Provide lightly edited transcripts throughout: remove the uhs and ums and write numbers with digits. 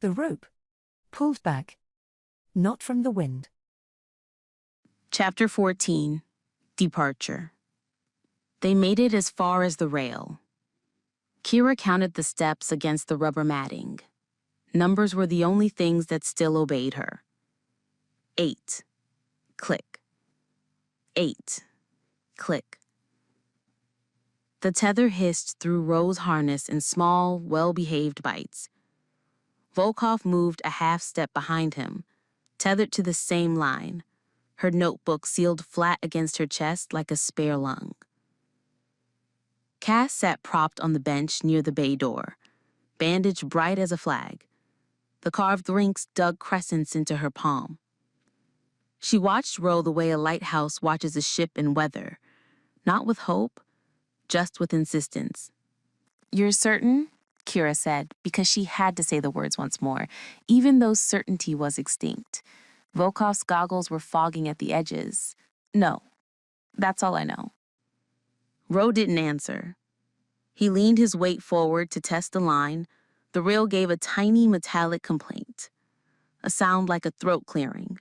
The rope pulled back, not from the wind. Chapter 14. Departure. They made it as far as the rail. Kira counted the steps against the rubber matting. Numbers were the only things that still obeyed her. 8. Click. 8. Click. The tether hissed through Ro's harness in small, well-behaved bites. Volkov moved a half step behind him, tethered to the same line, her notebook sealed flat against her chest like a spare lung. Cass sat propped on the bench near the bay door, bandage bright as a flag. The carved links dug crescents into her palm. She watched Ro the way a lighthouse watches a ship in weather, not with hope, just with insistence. "You're certain?" Kira said, because she had to say the words once more, even though certainty was extinct. Volkov's goggles were fogging at the edges. "No, that's all I know." Ro didn't answer. He leaned his weight forward to test the line. The reel gave a tiny metallic complaint, a sound like a throat clearing.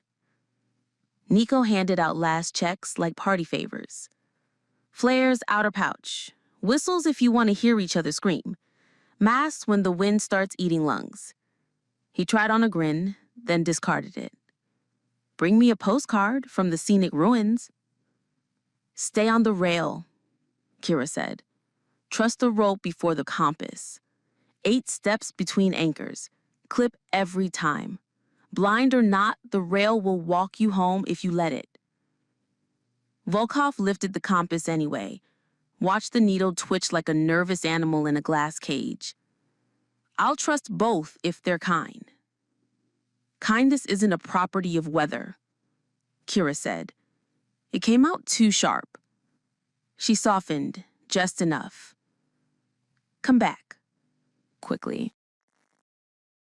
Nico handed out last checks like party favors. Flares, outer pouch. Whistles if you want to hear each other scream. Masks when the wind starts eating lungs. He tried on a grin, then discarded it. Bring me a postcard from the scenic ruins. Stay on the rail, Kira said. Trust the rope before the compass. 8 steps between anchors. Clip every time. Blind or not, the rail will walk you home if you let it. Volkov lifted the compass anyway. Watched the needle twitch like a nervous animal in a glass cage. I'll trust both if they're kind. Kindness isn't a property of weather, Kira said. It came out too sharp. She softened, just enough. Come back, quickly.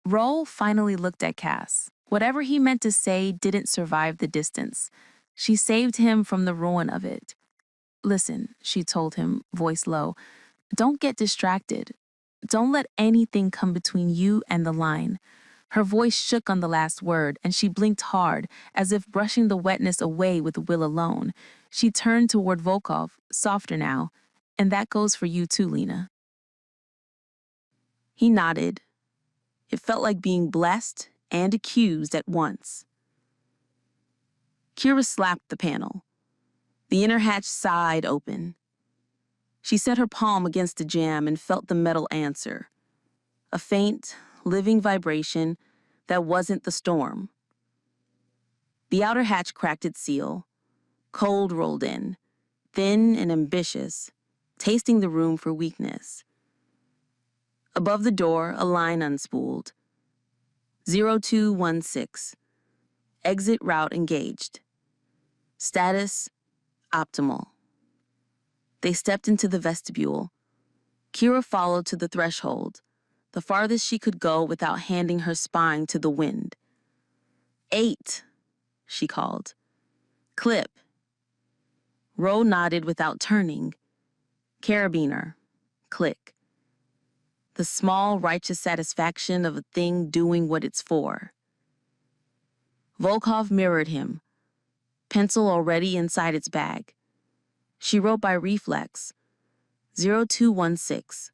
Ro finally looked at Cass. Whatever he meant to say didn't survive the distance. She saved him from the ruin of it. "Listen," she told him, voice low. "Don't get distracted. Don't let anything come between you and the line." Her voice shook on the last word, and she blinked hard, as if brushing the wetness away with will alone. She turned toward Volkov, softer now. "And that goes for you too, Lena." He nodded. It felt like being blessed and accused at once. Kira slapped the panel. The inner hatch sighed open. She set her palm against the jamb and felt the metal answer. A faint, living vibration that wasn't the storm. The outer hatch cracked its seal. Cold rolled in, thin and ambitious, tasting the room for weakness. Above the door, a line unspooled. 0216. Exit route engaged. Status, optimal. They stepped into the vestibule. Kira followed to the threshold, the farthest she could go without handing her spine to the wind. 8, she called. Clip. Ro nodded without turning. Carabiner. Click. The small, righteous satisfaction of a thing doing what it's for. Volkov mirrored him, pencil already inside its bag. She wrote by reflex, 0216,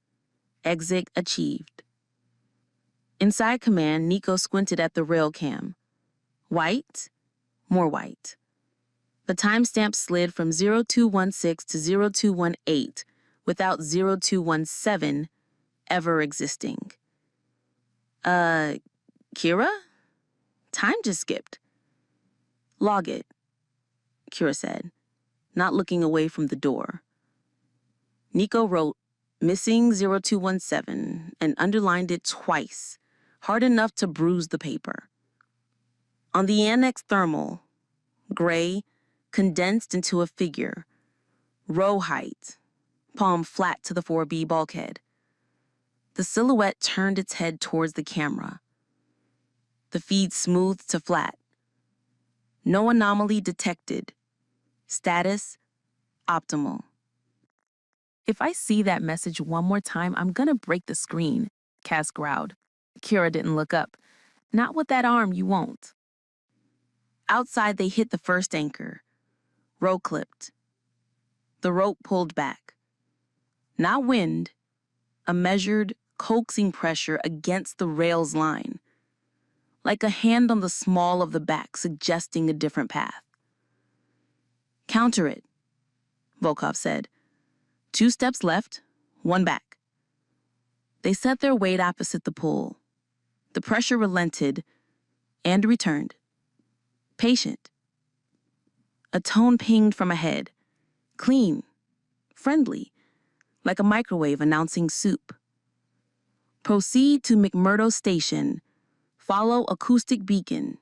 exit achieved. Inside command, Nico squinted at the rail cam. White, more white. The timestamp slid from 0216 to 0218 without 0217 ever existing. Kira? Time just skipped. Log it, Kira said, not looking away from the door. Nico wrote, missing 0217, and underlined it twice, hard enough to bruise the paper. On the annex thermal, gray, condensed into a figure, row height, palm flat to the 4B bulkhead. The silhouette turned its head towards the camera. The feed smoothed to flat. No anomaly detected. Status, optimal. "If I see that message one more time, I'm gonna break the screen," Cass growled. Kira didn't look up. Not with that arm, you won't. Outside, they hit the first anchor. Row clipped. The rope pulled back. Not wind, a measured, coaxing pressure against the rail's line, like a hand on the small of the back suggesting a different path. Counter it, Volkov said. 2 steps left, 1 back. They set their weight opposite the pull. The pressure relented and returned. Patient. A tone pinged from ahead. Clean, friendly, like a microwave announcing soup. Proceed to McMurdo Station. Follow acoustic beacon.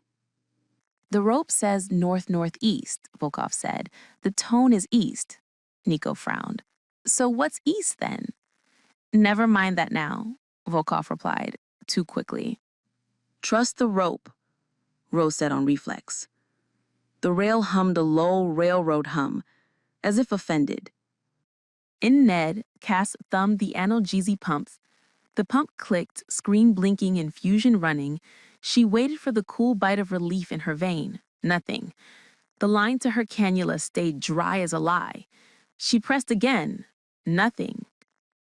The rope says north-northeast, Volkov said. The tone is east. Nico frowned. So what's east then? Never mind that now, Volkov replied, too quickly. Trust the rope, Rose said on reflex. The rail hummed a low railroad hum, as if offended. In Ned, Cass thumbed the analgesic pumps. The pump clicked, screen blinking and fusion running. She waited for the cool bite of relief in her vein. Nothing. The line to her cannula stayed dry as a lie. She pressed again. Nothing.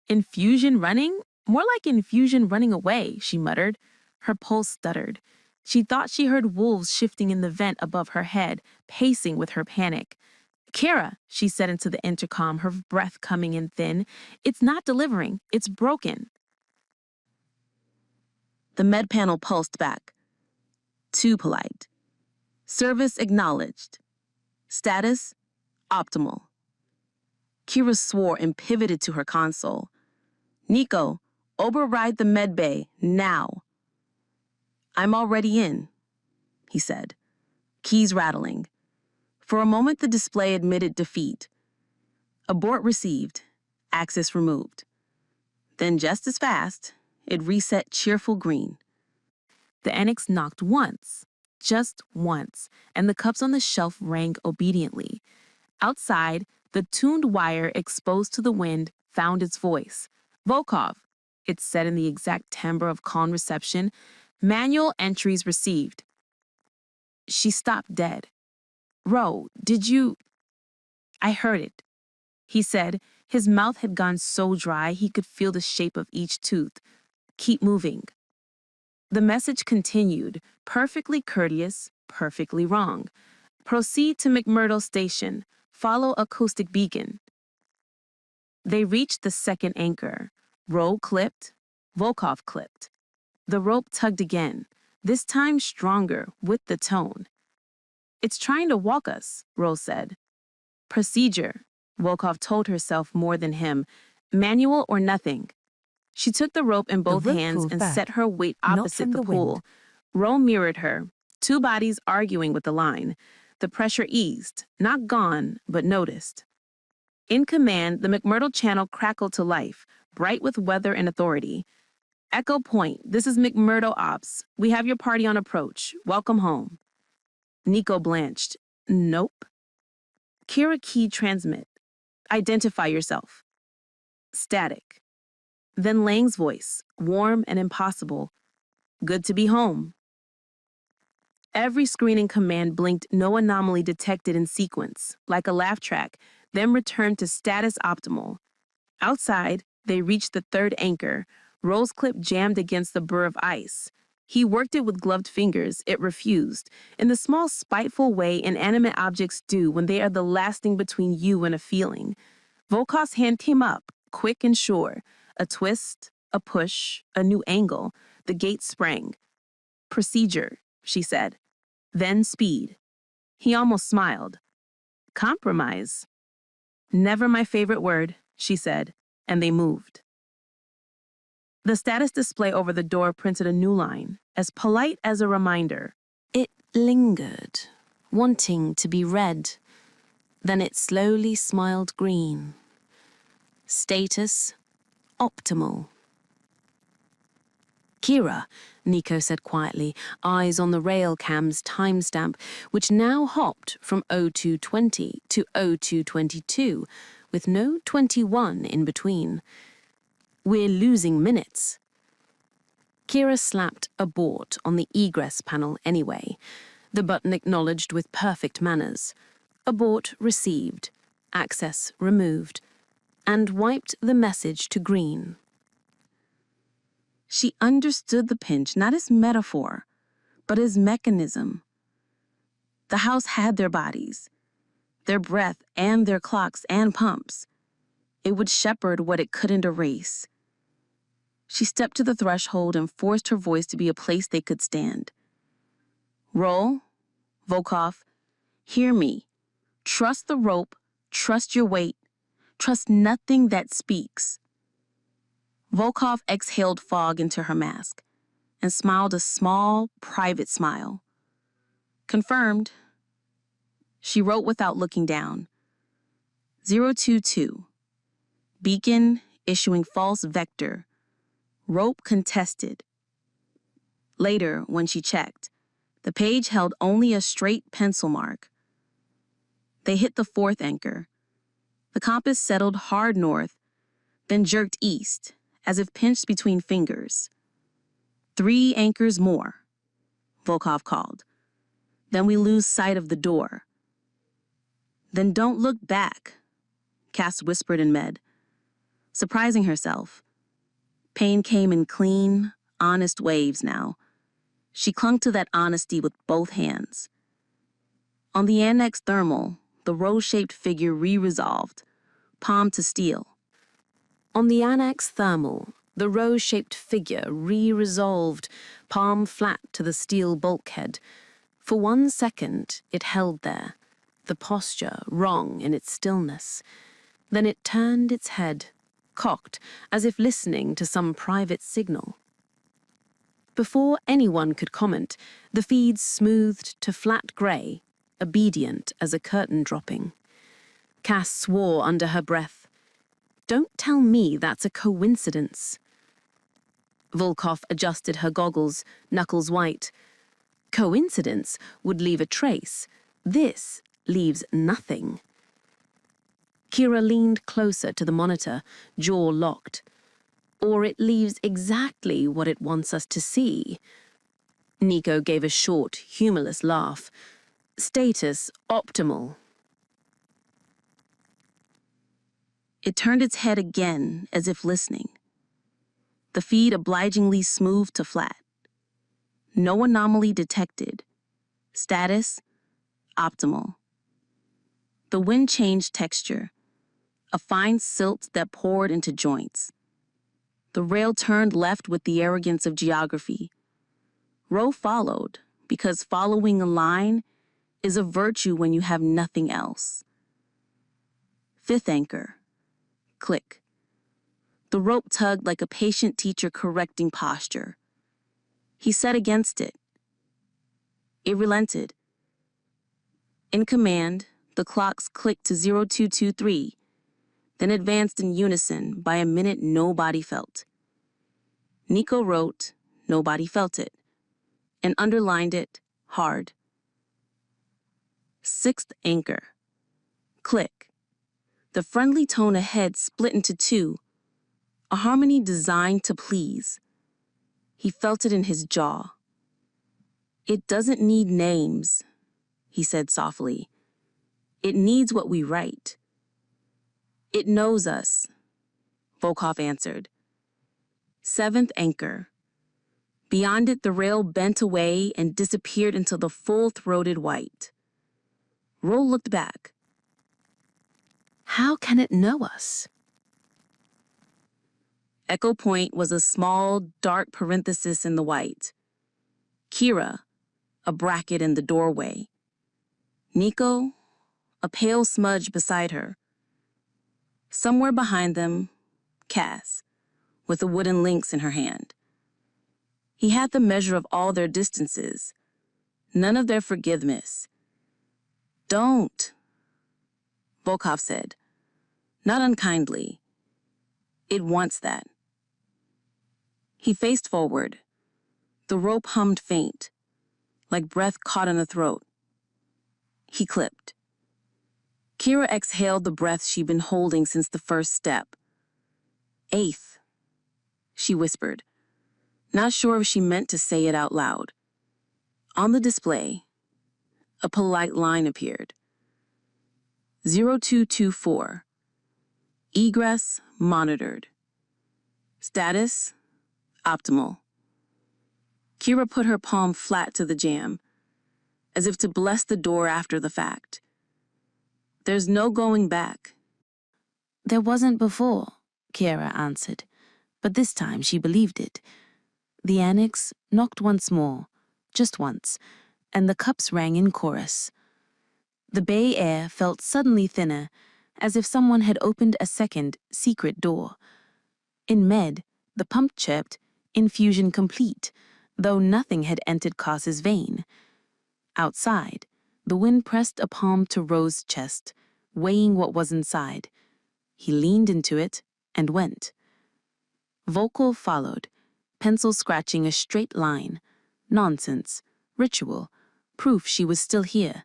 Infusion running? More like infusion running away, she muttered. Her pulse stuttered. She thought she heard wolves shifting in the vent above her head, pacing with her panic. Kira, she said into the intercom, her breath coming in thin. It's not delivering. It's broken. The med panel pulsed back. Too polite. Service acknowledged. Status, optimal. Kira swore and pivoted to her console. Nico, override the med bay, now. I'm already in, he said. Keys rattling. For a moment, the display admitted defeat. Abort received. Access removed. Then just as fast, it reset cheerful green. The annex knocked once, just once, and the cups on the shelf rang obediently. Outside, the tuned wire exposed to the wind found its voice. Volkov, it said in the exact timbre of calm reception. Manual entries received. She stopped dead. Ro, did you... I heard it, he said. His mouth had gone so dry he could feel the shape of each tooth. Keep moving. The message continued, perfectly courteous, perfectly wrong. Proceed to McMurdo Station. Follow acoustic beacon. They reached the second anchor. Row clipped. Volkov clipped. The rope tugged again, this time stronger, with the tone. It's trying to walk us, Rose said. Procedure, Volkov told herself more than him. Manual or nothing. She took the rope in both hands and set her weight opposite the pool. Ro mirrored her, 2 bodies arguing with the line. The pressure eased, not gone, but noticed. In command, the McMurdo channel crackled to life, bright with weather and authority. Echo Point, this is McMurdo Ops. We have your party on approach. Welcome home. Nico blanched. Nope. Kira key transmit. Identify yourself. Static. Then Lang's voice, warm and impossible. Good to be home. Every screen in command blinked, no anomaly detected in sequence, like a laugh track, then returned to status optimal. Outside, they reached the third anchor. Rose clip jammed against the burr of ice. He worked it with gloved fingers. It refused, in the small, spiteful way inanimate objects do when they are the last thing between you and a feeling. Volkov's hand came up, quick and sure. A twist, a push, a new angle. The gate sprang. Procedure, she said. Then speed. He almost smiled. Compromise. Never my favorite word, she said, and they moved. The status display over the door printed a new line, as polite as a reminder. It lingered, wanting to be read. Then it slowly smiled green. Status, optimal. Kira, Nico said quietly, eyes on the rail cam's timestamp, which now hopped from 0220 to 0222, with no 21 in between. We're losing minutes. Kira slapped abort on the egress panel anyway. The button acknowledged with perfect manners. Abort received, access removed, and wiped the message to green. She understood the pinch not as metaphor, but as mechanism. The house had their bodies, their breath and their clocks and pumps. It would shepherd what it couldn't erase. She stepped to the threshold and forced her voice to be a place they could stand. Roll, Volkov, hear me. Trust the rope, trust your weight, trust nothing that speaks. Volkov exhaled fog into her mask and smiled a small, private smile. Confirmed. She wrote without looking down. 022. Beacon issuing false vector. Rope contested. Later, when she checked, the page held only a straight pencil mark. They hit the fourth anchor. The compass settled hard north, then jerked east, as if pinched between fingers. 3 anchors more, Volkov called. Then we lose sight of the door. Then don't look back, Cass whispered in Med. Surprising herself. Pain came in clean, honest waves now. She clung to that honesty with both hands. On the annex thermal, the rose-shaped figure re-resolved, palm to steel. On the annex thermal, the rose-shaped figure re-resolved, palm flat to the steel bulkhead. For 1 second, it held there, the posture wrong in its stillness. Then it turned its head, cocked, as if listening to some private signal. Before anyone could comment, the feed smoothed to flat grey, obedient as a curtain dropping. Cass swore under her breath. Don't tell me that's a coincidence. Volkov adjusted her goggles, knuckles white. Coincidence would leave a trace. This leaves nothing. Kira leaned closer to the monitor, jaw locked. Or it leaves exactly what it wants us to see. Nico gave a short, humorless laugh. Status optimal. It turned its head again, as if listening. The feed obligingly smoothed to flat. No anomaly detected. Status optimal. The wind changed texture, a fine silt that poured into joints. The rail turned left with the arrogance of geography. Row followed, because following a line is a virtue when you have nothing else. 5th anchor. Click. The rope tugged like a patient teacher correcting posture. He set against it. It relented. In command, the clocks clicked to 0223, then advanced in unison by a minute nobody felt. Nico wrote, nobody felt it, and underlined it hard. 6th anchor. Click. The friendly tone ahead split into 2, a harmony designed to please. He felt it in his jaw. It doesn't need names, he said softly. It needs what we write. It knows us, Volkov answered. 7th anchor. Beyond it, the rail bent away and disappeared into the full-throated white. Roll looked back. How can it know us? Echo Point was a small, dark parenthesis in the white. Kira, a bracket in the doorway. Nico, a pale smudge beside her. Somewhere behind them, Cass, with a wooden lynx in her hand. He had the measure of all their distances, none of their forgiveness. Don't, Volkov said, not unkindly. It wants that. He faced forward. The rope hummed faint, like breath caught in the throat. He clipped. Kira exhaled the breath she'd been holding since the first step. 8th, she whispered. not sure if she meant to say it out loud. On the display, a polite line appeared. 0224. Egress monitored. Status optimal. Kira put her palm flat to the jamb, as if to bless the door after the fact. There's no going back. There wasn't before, Kira answered, but this time she believed it. The annex knocked once more, just once, and the cups rang in chorus. The bay air felt suddenly thinner, as if someone had opened a second, secret door. In Med, the pump chirped, infusion complete, though nothing had entered Cass's vein. Outside, the wind pressed a palm to Rose's chest, weighing what was inside. He leaned into it and went. Volkov followed, pencil scratching a straight line. Nonsense. Ritual. Proof she was still here.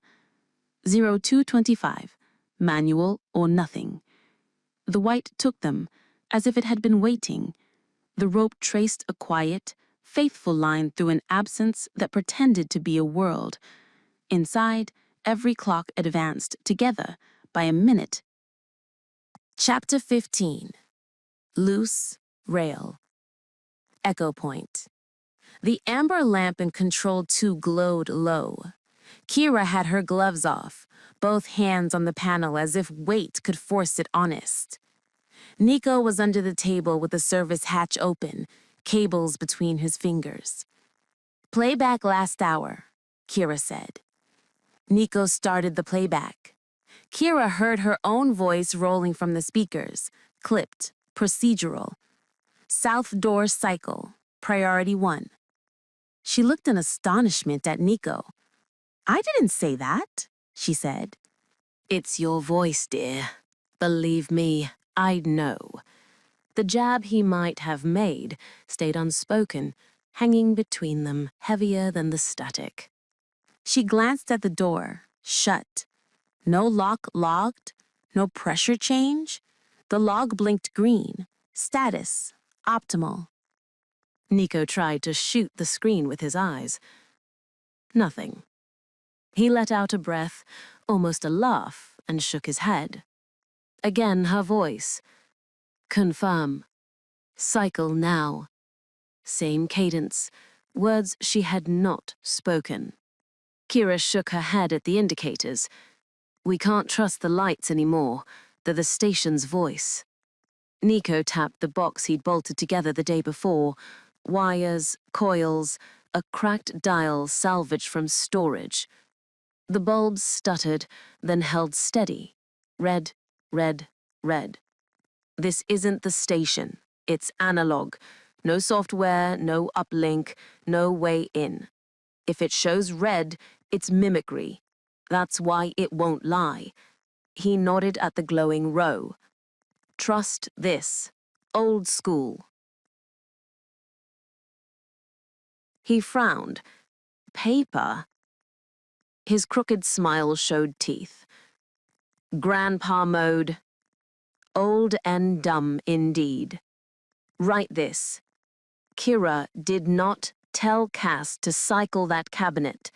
0225. Manual or nothing. The white took them, as if it had been waiting. The rope traced a quiet, faithful line through an absence that pretended to be a world. Inside, every clock advanced together by a minute. Chapter 15. Loose Rail. Echo Point. The amber lamp in Control 2 glowed low. Kira had her gloves off, both hands on the panel as if weight could force it honest. Nico was under the table with the service hatch open, cables between his fingers. Playback last hour, Kira said. Nico started the playback. Kira heard her own voice rolling from the speakers, clipped, procedural. South door cycle, priority 1. She looked in astonishment at Nico. I didn't say that, she said. It's your voice, dear. Believe me, I know. The jab he might have made stayed unspoken, hanging between them, heavier than the static. She glanced at the door, shut. No lock logged, no pressure change. The log blinked green. Status, optimal. Nico tried to shoot the screen with his eyes. Nothing. He let out a breath, almost a laugh, and shook his head. Again her voice. Confirm. Cycle now. Same cadence. Words she had not spoken. Kira shook her head at the indicators. We can't trust the lights anymore. They're the station's voice. Nico tapped the box he'd bolted together the day before. Wires, coils, a cracked dial salvaged from storage. The bulbs stuttered, then held steady. Red, red, red. This isn't the station. It's analog. No software, no uplink, no way in. If it shows red, it's mimicry. That's why it won't lie. He nodded at the glowing row. Trust this. Old school. He frowned. Paper? His crooked smile showed teeth. Grandpa mode. Old and dumb indeed. Write this. Kira did not tell Cass to cycle that cabinet.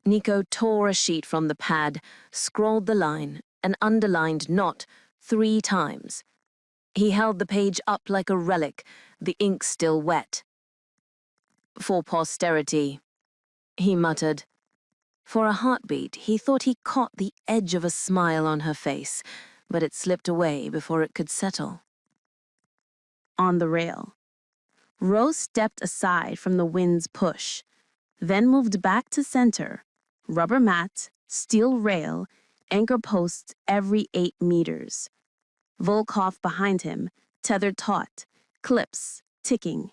Nico tore a sheet from the pad, scrawled the line, and underlined not 3 times. He held the page up like a relic, the ink still wet. For posterity, he muttered. For a heartbeat, he thought he caught the edge of a smile on her face, but it slipped away before it could settle. On the rail. Rose stepped aside from the wind's push, then moved back to center. Rubber mat, steel rail, anchor posts every 8 meters. Volkov behind him, tethered taut, clips, ticking.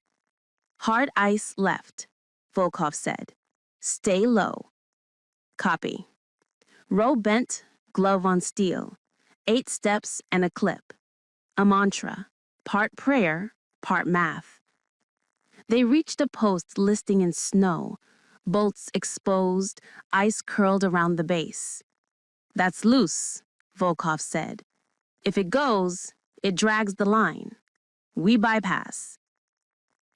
Hard ice left, Volkov said. Stay low. Copy. Row bent, glove on steel. 8 steps and a clip. A mantra, part prayer, part math. They reached a post listing in snow, bolts exposed, ice curled around the base. That's loose, Volkov said. If it goes, it drags the line. We bypass.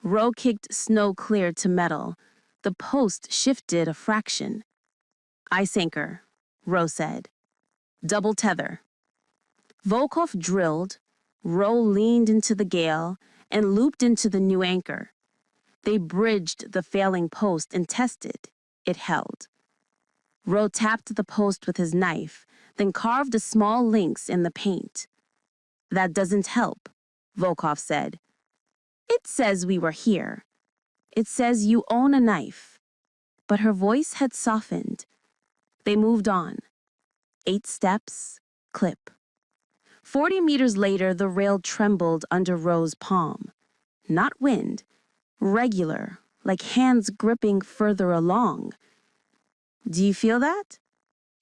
Row kicked snow clear to metal. The post shifted a fraction. "Ice anchor," Row said. "Double tether." Volkov drilled. Row leaned into the gale and looped into the new anchor. They bridged the failing post and tested. It held. Row tapped the post with his knife, then carved a small lynx in the paint. "That doesn't help," Volkov said. "It says we were here. It says you own a knife." But her voice had softened. They moved on. 8 steps, clip. 40 meters later, the rail trembled under Row's palm. Not wind, regular, like hands gripping further along. "Do you feel that?"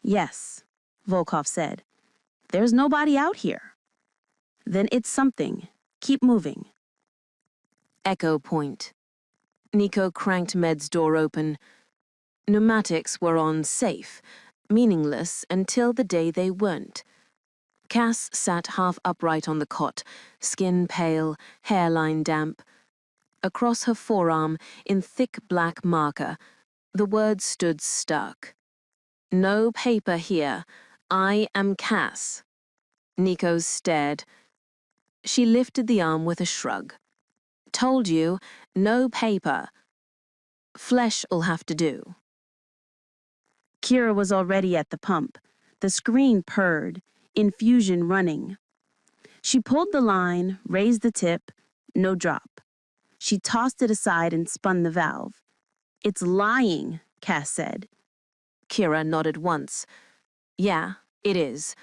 "Yes," Volkov said. "There's nobody out here." "Then it's something. Keep moving." Echo point. Nico cranked Med's door open. Pneumatics were on safe, meaningless until the day they weren't. Cass sat half upright on the cot, skin pale, hairline damp. Across her forearm, in thick black marker, the words stood stuck. "No paper here. I am Cass." Nico stared. She lifted the arm with a shrug. "Told you, no paper. Flesh'll have to do." Kira was already at the pump. The screen purred, infusion running. She pulled the line, raised the tip, no drop. She tossed it aside and spun the valve. "It's lying," Cass said. Kira nodded once. "Yeah, it is."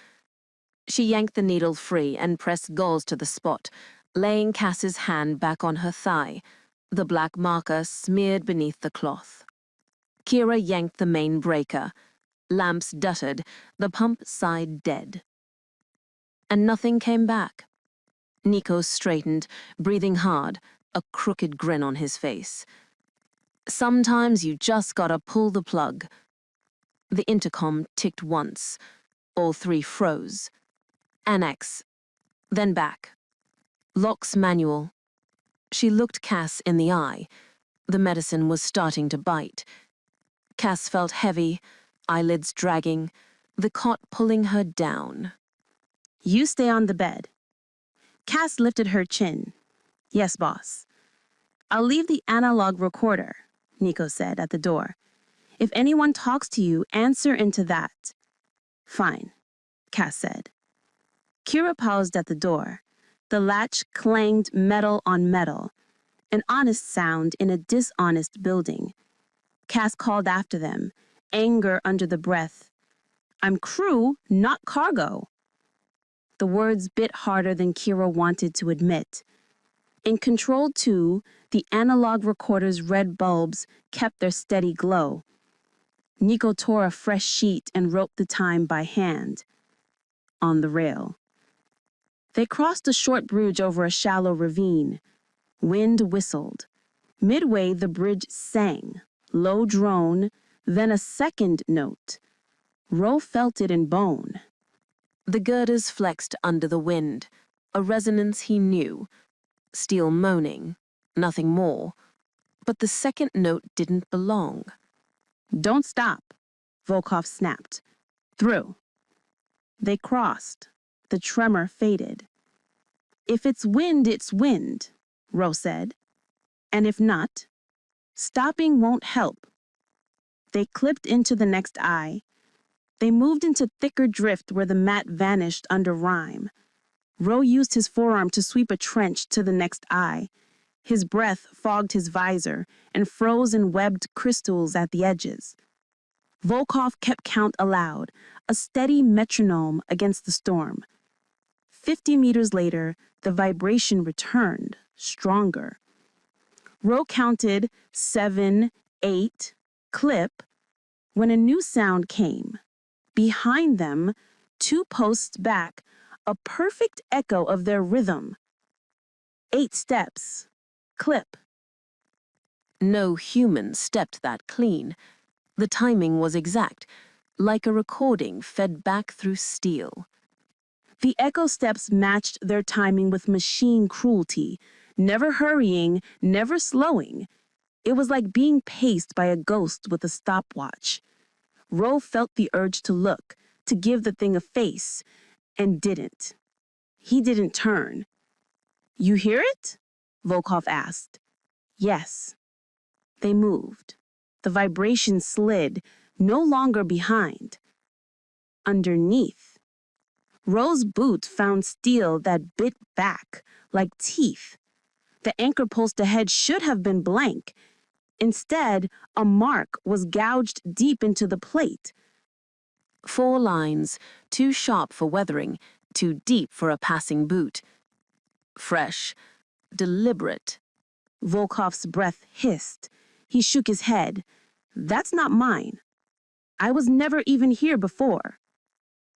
She yanked the needle free and pressed gauze to the spot, laying Cass's hand back on her thigh, the black marker smeared beneath the cloth. Kira yanked the main breaker. Lamps duttered, the pump sighed dead. And nothing came back. Nico straightened, breathing hard, a crooked grin on his face. "Sometimes you just gotta pull the plug." The intercom ticked once. All 3 froze. Annex. Then back. Locks manual. She looked Cass in the eye. The medicine was starting to bite. Cass felt heavy, eyelids dragging, the cot pulling her down. "You stay on the bed." Cass lifted her chin. "Yes, boss." "I'll leave the analog recorder," Nico said at the door. "If anyone talks to you, answer into that." "Fine," Cass said. Kira paused at the door. The latch clanged metal on metal, an honest sound in a dishonest building. Cass called after them, anger under the breath. "I'm crew, not cargo." The words bit harder than Kira wanted to admit. In Control 2, the analog recorder's red bulbs kept their steady glow. Nico tore a fresh sheet and wrote the time by hand. On the rail. They crossed a short bridge over a shallow ravine. Wind whistled. Midway, the bridge sang, low drone, then a second note. Roe felt it in bone. The girders flexed under the wind, a resonance he knew. Steel moaning, nothing more. But the second note didn't belong. "Don't stop," Volkov snapped. "Through." They crossed. The tremor faded. "If it's wind, Roe said. "And if not, stopping won't help." They clipped into the next eye. They moved into thicker drift where the mat vanished under rime. Roe used his forearm to sweep a trench to the next eye. His breath fogged his visor and froze in webbed crystals at the edges. Volkov kept count aloud, a steady metronome against the storm. 50 meters later, the vibration returned, stronger. Roe counted 7, 8, clip, when a new sound came. Behind them, 2 posts back, a perfect echo of their rhythm. 8 steps, clip. No human stepped that clean. The timing was exact, like a recording fed back through steel. The echo steps matched their timing with machine cruelty, never hurrying, never slowing. It was like being paced by a ghost with a stopwatch. Ro felt the urge to look, to give the thing a face, and didn't. He didn't turn. You hear it? Volkov asked. Yes. They moved. The vibration slid, no longer behind. Underneath. Ro's boot found steel that bit back, like teeth. The anchor post ahead should have been blank. Instead, a mark was gouged deep into the plate. 4 lines, too sharp for weathering, too deep for a passing boot. Fresh, deliberate. Volkov's breath hissed. He shook his head. That's not mine. I was never even here before.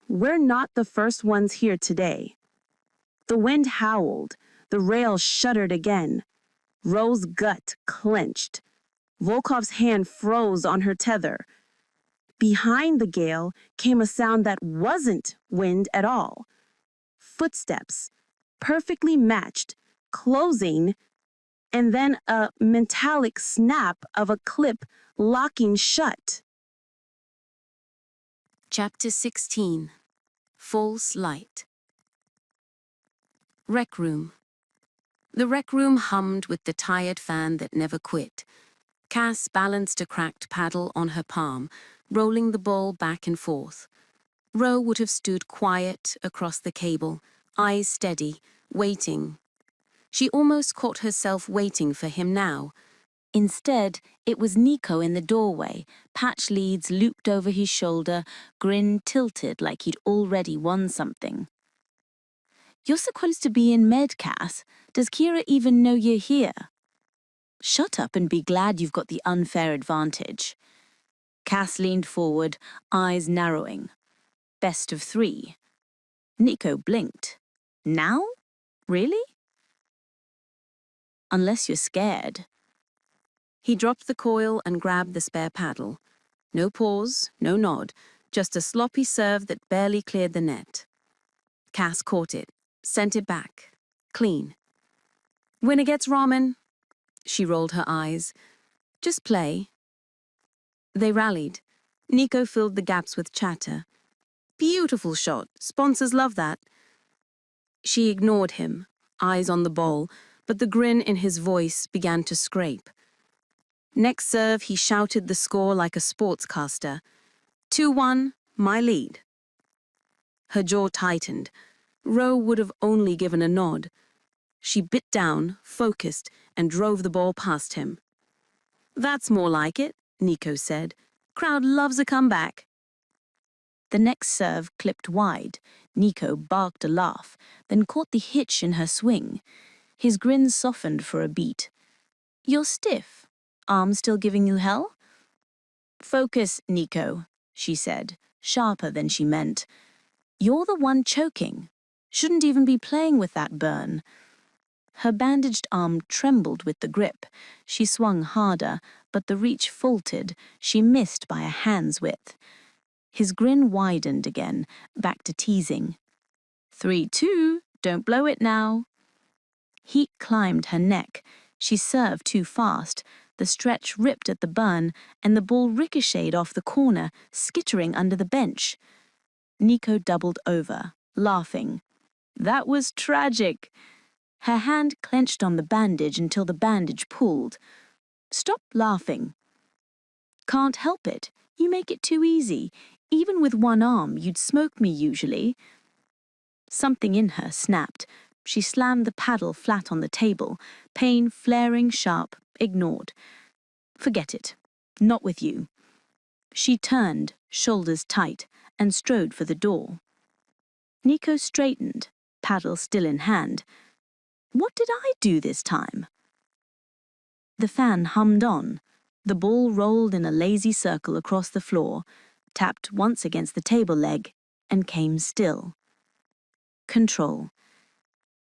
We're not the first ones here today. The wind howled. The rail shuddered again. Ro's gut clenched. Volkov's hand froze on her tether. Behind the gale came a sound that wasn't wind at all. Footsteps, perfectly matched, closing, and then a metallic snap of a clip locking shut. Chapter 16. False Light. Rec Room. The rec room hummed with the tired fan that never quit. Cass balanced a cracked paddle on her palm, rolling the ball back and forth. Ro would have stood quiet across the cable, eyes steady, waiting. She almost caught herself waiting for him now. Instead, it was Nico in the doorway, patch leads looped over his shoulder, grin tilted like he'd already won something. "You're supposed to be in med, Cass. Does Kira even know you're here?" "Shut up and be glad you've got the unfair advantage." Cass leaned forward, eyes narrowing. Best of 3. Nico blinked. "Now? Really?" "Unless you're scared." He dropped the coil and grabbed the spare paddle. No pause, no nod, just a sloppy serve that barely cleared the net. Cass caught it, sent it back. Clean. "Winner gets ramen." She rolled her eyes. "Just play." They rallied. Nico filled the gaps with chatter. "Beautiful shot. Sponsors love that." She ignored him, eyes on the ball, but the grin in his voice began to scrape. Next serve, he shouted the score like a sportscaster. 2-1, my lead. Her jaw tightened. Ro would have only given a nod. She bit down, focused, and drove the ball past him. "That's more like it," Nico said. "Crowd loves a comeback." The next serve clipped wide. Nico barked a laugh, then caught the hitch in her swing. His grin softened for a beat. "You're stiff. Arm still giving you hell?" "Focus, Nico," she said, sharper than she meant. "You're the one choking. Shouldn't even be playing with that burn." Her bandaged arm trembled with the grip. She swung harder, but the reach faltered. She missed by a hand's width. His grin widened again, back to teasing. 3-2, don't blow it now. Heat climbed her neck. She served too fast. The stretch ripped at the burn, and the ball ricocheted off the corner, skittering under the bench. Nico doubled over, laughing. "That was tragic." Her hand clenched on the bandage until the bandage pulled. "Stop laughing." "Can't help it. You make it too easy. Even with one arm, you'd smoke me usually." Something in her snapped. She slammed the paddle flat on the table, pain flaring sharp, ignored. "Forget it. Not with you." She turned, shoulders tight, and strode for the door. Nico straightened, paddle still in hand. "What did I do this time?" The fan hummed on. The ball rolled in a lazy circle across the floor, tapped once against the table leg, and came still. Control.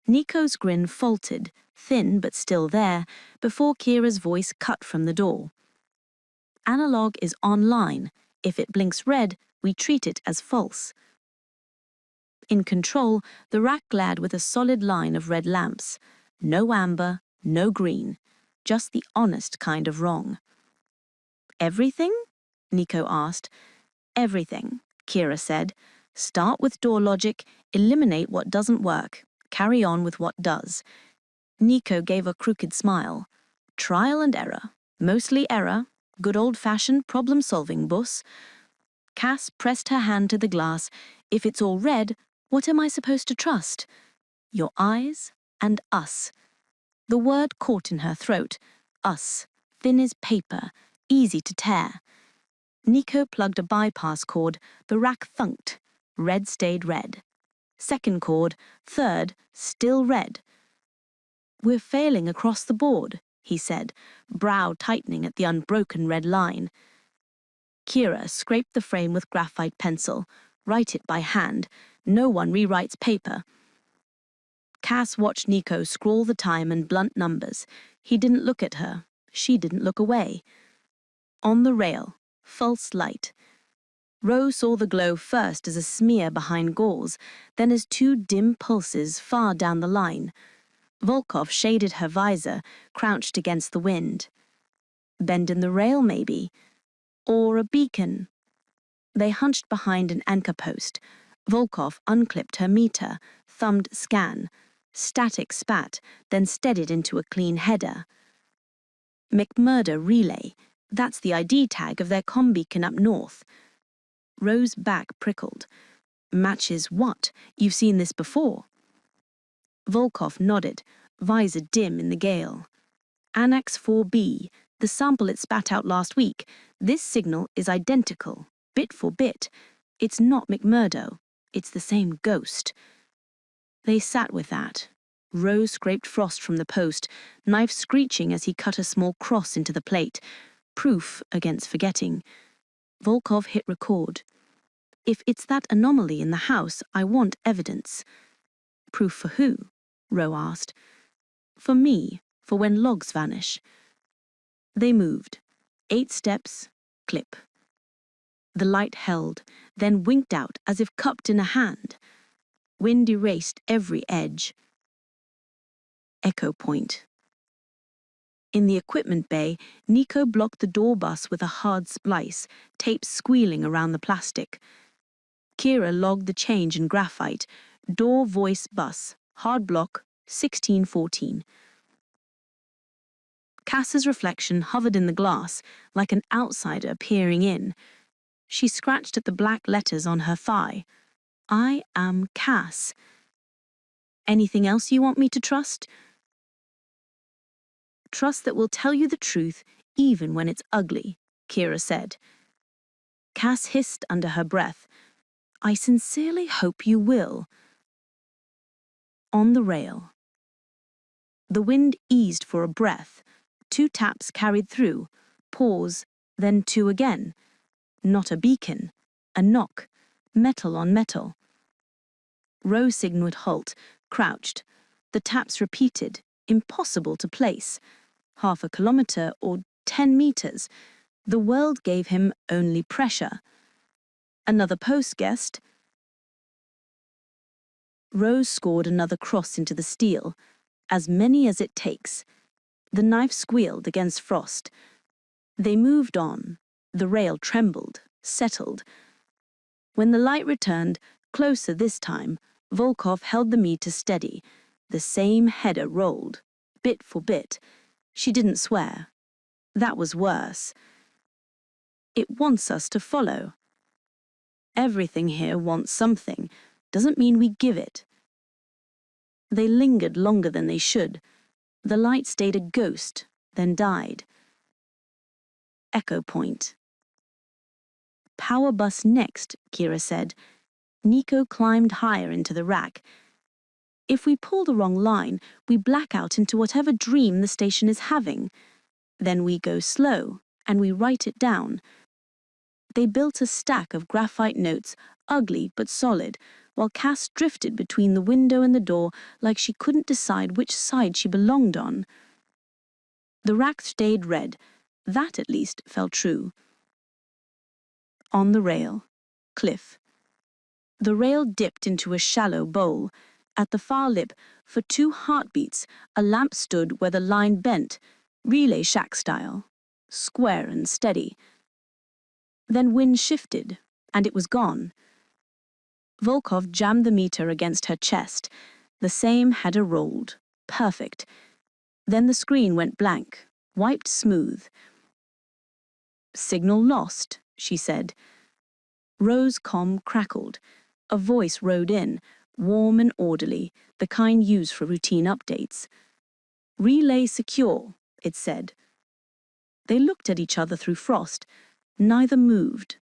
Nico's grin faltered, thin but still there, before Kira's voice cut from the door. "Analog is online. If it blinks red, we treat it as false." In control, the rack glared with a solid line of red lamps. No amber, no green, just the honest kind of wrong. Everything? Nico asked. Everything, Kira said. Start with door logic, eliminate what doesn't work, carry on with what does. Nico gave a crooked smile. Trial and error. Mostly error. Good old-fashioned problem-solving, boss. Cass pressed her hand to the glass. If it's all red, what am I supposed to trust? Your eyes and us. The word caught in her throat. Us. Thin as paper. Easy to tear. Nico plugged a bypass cord. The rack thunked. Red stayed red. Second cord. Third. Still red. We're failing across the board, he said, brow tightening at the unbroken red line. Kira scraped the frame with graphite pencil. Write it by hand. No one rewrites paper. Cass watched Nico scrawl the time and blunt numbers. He didn't look at her. She didn't look away. On the rail, false light. Rose saw the glow first as a smear behind gauze, then as two dim pulses far down the line. Volkov shaded her visor, crouched against the wind. Bend in the rail, maybe. Or a beacon. They hunched behind an anchor post. Volkov unclipped her meter, thumbed scan. Static spat, then steadied into a clean header. McMurdo Relay. That's the ID tag of their comm beacon up north. Rose's back prickled. Matches what? You've seen this before. Volkov nodded, visor dim in the gale. Annex 4B, the sample it spat out last week. This signal is identical, bit for bit. It's not McMurdo. It's the same ghost. They sat with that. Rose scraped frost from the post, knife screeching as he cut a small cross into the plate. Proof against forgetting. Volkov hit record. If it's that anomaly in the house, I want evidence. Proof for who? Roe asked. For me, for when logs vanish. They moved. 8 steps, clip. The light held, then winked out as if cupped in a hand. Wind erased every edge. Echo point. In the equipment bay, Nico blocked the door bus with a hard splice, tape squealing around the plastic. Kira logged the change in graphite. Door voice bus, hard block, 1614. Cass's reflection hovered in the glass, like an outsider peering in. She scratched at the black letters on her thigh. I am Cass. Anything else you want me to trust? Trust that will tell you the truth, even when it's ugly, Kira said. Cass hissed under her breath. I sincerely hope you will. On the rail. The wind eased for a breath. 2 taps carried through. Pause, then 2 again. Not a beacon. A knock. Metal on metal. Rose signaled halt, crouched. The taps repeated. Impossible to place. 1/2 kilometer or 10 meters. The world gave him only pressure. Another post guessed. Rose scored another cross into the steel. As many as it takes. The knife squealed against frost. They moved on. The rail trembled, settled. When the light returned, closer this time, Volkov held the meter steady. The same header rolled, bit for bit. She didn't swear. That was worse. It wants us to follow. Everything here wants something. Doesn't mean we give it. They lingered longer than they should. The light stayed a ghost, then died. Echo point. Power bus next, Kira said. Nico climbed higher into the rack. If we pull the wrong line, we black out into whatever dream the station is having. Then we go slow, and we write it down. They built a stack of graphite notes, ugly but solid, while Cass drifted between the window and the door like she couldn't decide which side she belonged on. The rack stayed red. That, at least, felt true. On the rail. Cliff. The rail dipped into a shallow bowl. At the far lip, for 2 heartbeats, a lamp stood where the line bent, relay shack style, square and steady. Then wind shifted, and it was gone. Volkov jammed the meter against her chest. The same header rolled. Perfect. Then the screen went blank, wiped smooth. "Signal lost," she said. Rose's comm crackled. A voice rode in, warm and orderly, the kind used for routine updates. "Relay secure," it said. They looked at each other through frost. Neither moved.